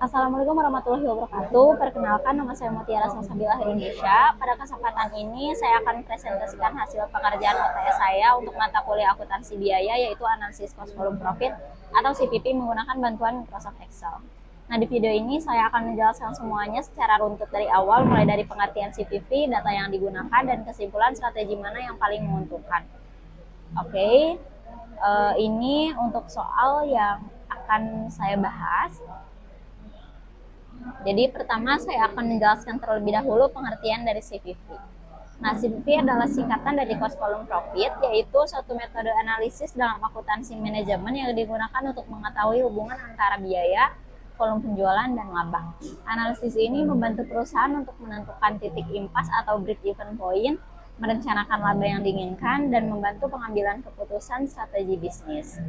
Assalamualaikum warahmatullahi wabarakatuh. Perkenalkan, nama saya Mutiara Salsabila Indonesia. Pada kesempatan ini saya akan presentasikan hasil pekerjaan UTS saya untuk mata kuliah akuntansi biaya, yaitu analisis cost volume profit atau CPP menggunakan bantuan Microsoft Excel. Nah, di video ini saya akan menjelaskan semuanya secara runtut dari awal, mulai dari pengertian CPP, data yang digunakan, dan kesimpulan strategi mana yang paling menguntungkan. Oke, ini untuk soal yang akan saya bahas. Jadi pertama saya akan menjelaskan terlebih dahulu pengertian dari CPV. Nah, CPV adalah singkatan dari cost volume profit, yaitu suatu metode analisis dalam akuntansi manajemen yang digunakan untuk mengetahui hubungan antara biaya, volume penjualan, dan laba. Analisis ini membantu perusahaan untuk menentukan titik impas atau break-even point, merencanakan laba yang diinginkan, dan membantu pengambilan keputusan strategi bisnis.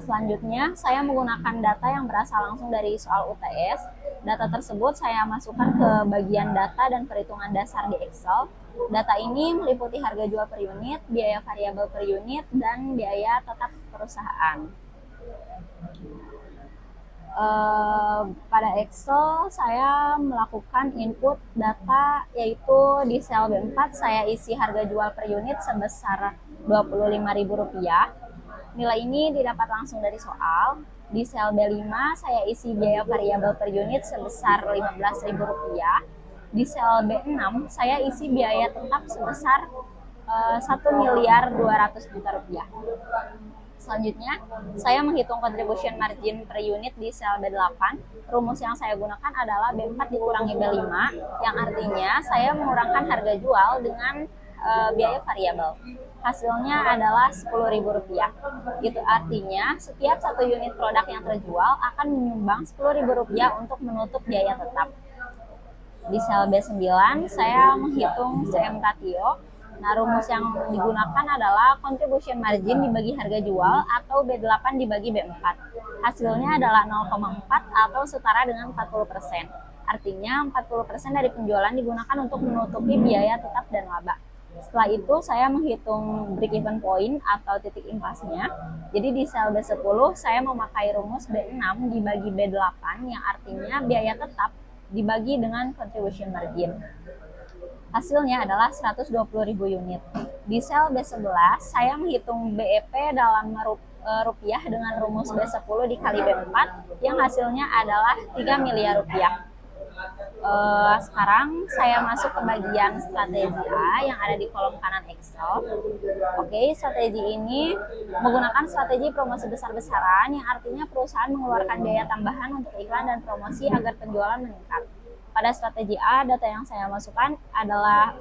Selanjutnya, saya menggunakan data yang berasal langsung dari soal UTS. Data tersebut saya masukkan ke bagian data dan perhitungan dasar di Excel. Data ini meliputi harga jual per unit, biaya variabel per unit, dan biaya tetap perusahaan. Pada Excel, saya melakukan input data, yaitu di sel B4 saya isi harga jual per unit sebesar Rp25.000. Nilai ini didapat langsung dari soal. Di sel B5 saya isi biaya variabel per unit sebesar Rp15.000. Di sel B6 saya isi biaya tetap sebesar Rp1.200.000.000. Selanjutnya, saya menghitung contribution margin per unit di sel B8. Rumus yang saya gunakan adalah B4 dikurangi B5, yang artinya saya mengurangkan harga jual dengan biaya variabel. Hasilnya adalah Rp10.000. Itu artinya setiap satu unit produk yang terjual akan menyumbang Rp10.000 untuk menutup biaya tetap. Di sel B9 saya menghitung CM ratio. Nah, rumus yang digunakan adalah contribution margin dibagi harga jual atau B8 dibagi B4. Hasilnya adalah 0,4 atau setara dengan 40%. Artinya 40% dari penjualan digunakan untuk menutupi biaya tetap dan laba. Setelah itu saya menghitung break-even point atau titik impasnya. Jadi di sel B10 saya memakai rumus B6 dibagi B8, yang artinya biaya tetap dibagi dengan contribution margin. Hasilnya adalah 120.000 unit. Di sel B11 saya menghitung BEP dalam rupiah dengan rumus B10 dikali B4, yang hasilnya adalah Rp3 miliar. Sekarang saya masuk ke bagian strategi A yang ada di kolom kanan Excel. Oke, strategi ini menggunakan strategi promosi besar-besaran, yang artinya perusahaan mengeluarkan biaya tambahan untuk iklan dan promosi agar penjualan meningkat. Pada strategi A, data yang saya masukkan adalah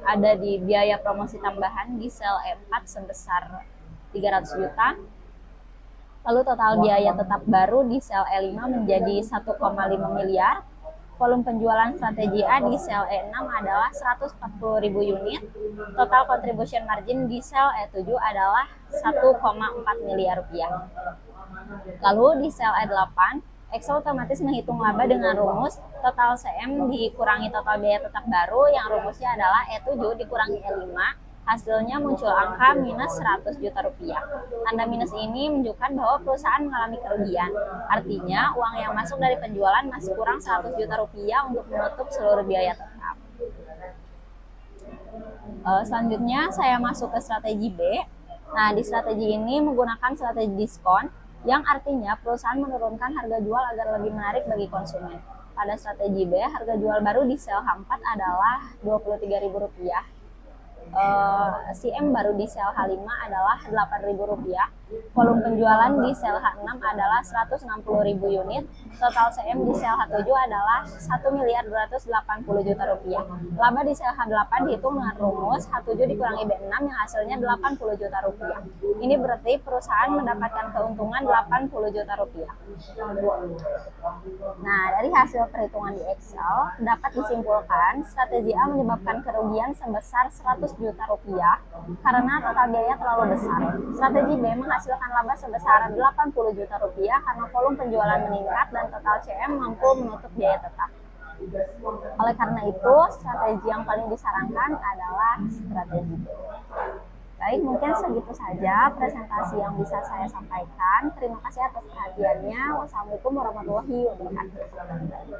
ada di biaya promosi tambahan di sel E4 sebesar 300 juta. Lalu total biaya tetap baru di sel E5 menjadi 1,5 miliar. Volume penjualan strategi A di sel E6 adalah 140.000 unit. Total contribution margin di sel E7 adalah 1,4 miliar rupiah. Lalu di sel E8, Excel otomatis menghitung laba dengan rumus total CM dikurangi total biaya tetap baru, yang rumusnya adalah E7 dikurangi E5. Hasilnya muncul angka minus 100 juta rupiah. Tanda minus ini menunjukkan bahwa perusahaan mengalami kerugian. Artinya uang yang masuk dari penjualan masih kurang 100 juta rupiah untuk menutup seluruh biaya tetap. Selanjutnya saya masuk ke strategi B. Nah, di strategi ini menggunakan strategi diskon, yang artinya perusahaan menurunkan harga jual agar lebih menarik bagi konsumen. Pada strategi B, harga jual baru di sel H4 adalah Rp23.000. CM baru di sel H5 adalah Rp8.000. Volume penjualan di sel H6 adalah 160.000 unit. Total CM di sel H7 adalah Rp1.280.000.000. Laba di sel H8 dihitung dengan rumus H7 dikurangi B6, yang hasilnya Rp80 juta. Ini berarti perusahaan mendapatkan keuntungan Rp80 juta. Nah, dari hasil perhitungan di Excel dapat disimpulkan strategi A menyebabkan kerugian sebesar Rp100 juta karena total biaya terlalu besar. Strategi B menghasilkan laba sebesar Rp80 juta karena volume penjualan meningkat dan total CM mampu menutup biaya tetap. Oleh karena itu, strategi yang paling disarankan adalah strategi B. Baik, mungkin segitu saja presentasi yang bisa saya sampaikan. Terima kasih atas perhatiannya. Wassalamualaikum warahmatullahi wabarakatuh.